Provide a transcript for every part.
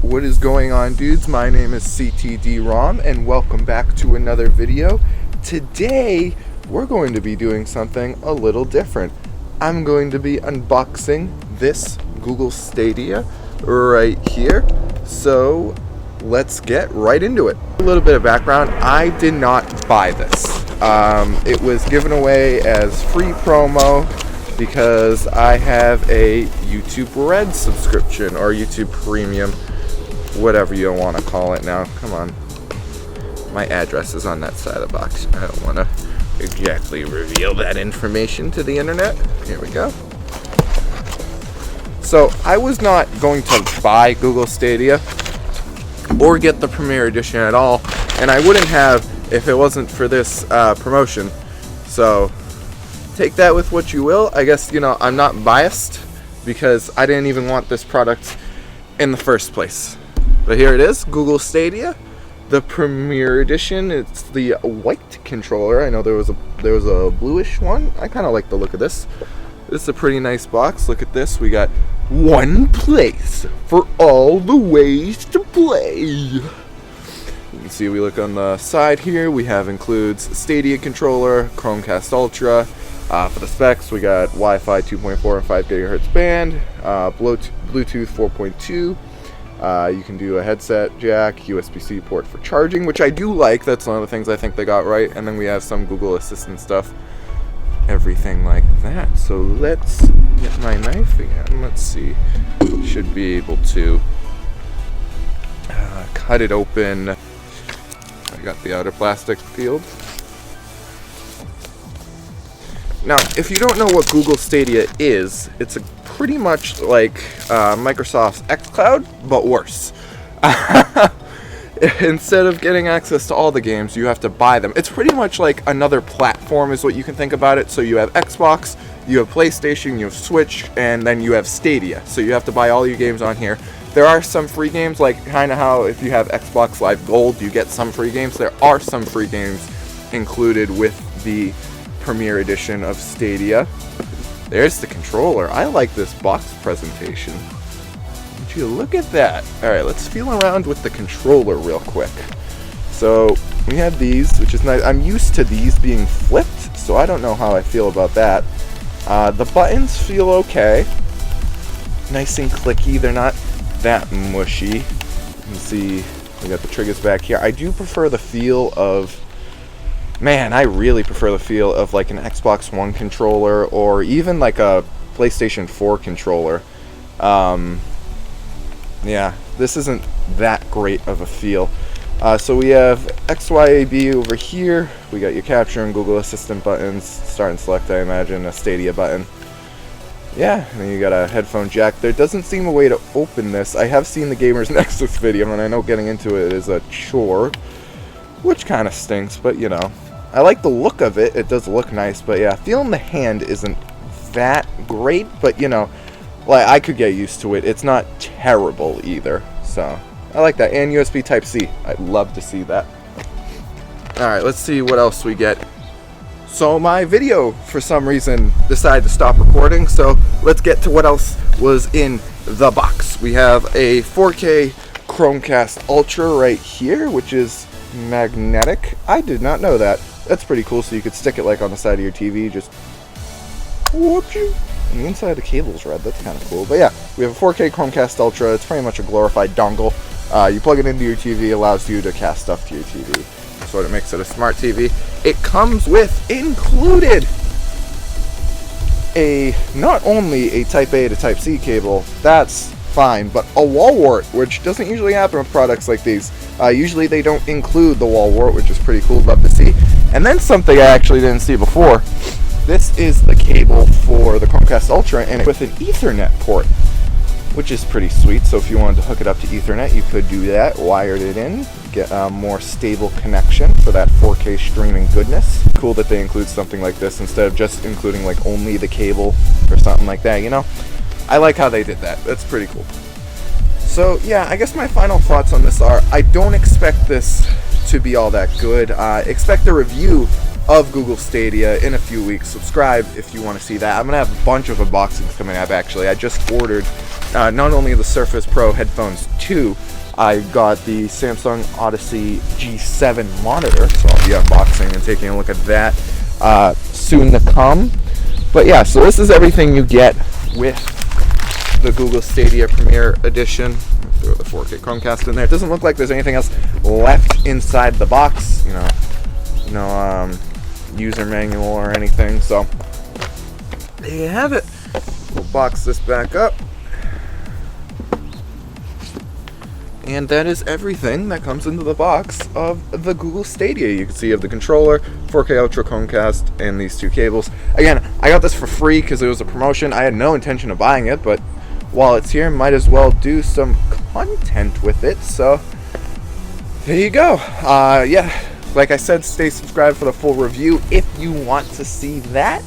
What is going on, dudes? My name is CTD-ROM and welcome back to another video. Today we're going to be doing something a little different. I'm going to be unboxing this Google Stadia right here. So let's get right into it. A little bit of background: I did not buy this. It was given away as free promo because I have a YouTube Red subscription, or YouTube Premium, whatever you want to call it now. Come on. My address is on that side of the box. I don't want to exactly reveal that information to the internet. Here we go. So I was not going to buy Google Stadia or get the Premier Edition at all, and I wouldn't have if it wasn't for this promotion. So take that with what you will. I guess, you know, I'm not biased because I didn't even want this product in the first place. But here it is, Google Stadia, the Premier Edition. It's the white controller. I know there was a bluish one. I kind of like the look of this. This is a pretty nice box. Look at this. We got one place for all the ways to play. You can see, we look on the side here, we have includes Stadia controller, Chromecast Ultra. For the specs, we got Wi-Fi 2.4 and 5 gigahertz band, Bluetooth 4.2. You can do a headset jack, USB-C port for charging, which I do like. That's one of the things I think they got right. And then we have some Google Assistant stuff, everything like that. So let's get my knife again. Let's see. Should be able to cut it open. I got the outer plastic peeled. Now, if you don't know what Google Stadia is, it's pretty much like Microsoft's xCloud, but worse. Instead of getting access to all the games, you have to buy them. It's pretty much like another platform is what you can think about it. So you have Xbox, you have PlayStation, you have Switch, and then you have Stadia. So you have to buy all your games on here. There are some free games, like kind of how if you have Xbox Live Gold, you get some free games. There are some free games included with the Premier Edition of Stadia. There's the controller. I like this box presentation. Would you look at that? Alright, let's feel around with the controller real quick. So we have these, which is nice. I'm used to these being flipped, so I don't know how I feel about that. The buttons feel okay. Nice and clicky. They're not that mushy. You can see we got the triggers back here. I do prefer the feel of, man, I really prefer the feel of like an Xbox One controller or even like a PlayStation 4 controller. Yeah, this isn't that great of a feel. So we have XYAB over here. We got your capture and Google Assistant buttons. Start and select, I imagine, a Stadia button. Yeah, and then you got a headphone jack. There doesn't seem a way to open this. I have seen the Gamers Nexus video, and I know getting into it is a chore, which kind of stinks, but you know. I like the look of it. It does look nice, but yeah, feeling the hand isn't that great, but you know, like I could get used to it. It's not terrible either, so I like that. And USB Type-C. I'd love to see that. Alright, let's see what else we get. So my video, for some reason, decided to stop recording, so let's get to what else was in the box. We have a 4K Chromecast Ultra right here, which is magnetic. I did not know that. That's pretty cool, so you could stick it like on the side of your TV, just whoop you. And the inside of the cable's red. That's kind of cool. But yeah, we have a 4K Chromecast Ultra. It's pretty much a glorified dongle. You plug it into your TV, allows you to cast stuff to your TV. That's what it makes it a smart TV. It comes with included not only a Type A to Type C cable, that's fine, but a wall wart, which doesn't usually happen with products like these. Usually they don't include the wall wart, which is pretty cool. Love to see. And then something I actually didn't see before. This is the cable for the Chromecast Ultra, and with an Ethernet port, which is pretty sweet. So if you wanted to hook it up to Ethernet, you could do that, wired it in, get a more stable connection for that 4K streaming goodness. Cool that they include something like this instead of just including like only the cable or something like that, you know? I like how they did that. That's pretty cool. So yeah, I guess my final thoughts on this are, I don't expect this to be all that good. Expect a review of Google Stadia in a few weeks. Subscribe if you want to see that. I'm going to have a bunch of unboxings coming up, actually. I just ordered not only the Surface Pro Headphones 2, I got the Samsung Odyssey G7 monitor, so I'll be unboxing and taking a look at that soon to come. But yeah, so this is everything you get with the Google Stadia Premier Edition. Throw the 4K Chromecast in there. It doesn't look like there's anything else left inside the box, no user manual or anything. So there you have it. We'll box this back up. And that is everything that comes into the box of the Google Stadia. You can see you have the controller, 4K Ultra Chromecast, and these two cables. Again, I got this for free because it was a promotion. I had no intention of buying it, but while it's here, might as well do some content with it. So there you go. Yeah, like I said, stay subscribed for the full review if you want to see that.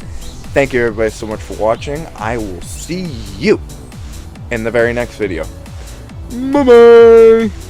Thank you everybody so much for watching. I will see you in the very next video. Bye-bye!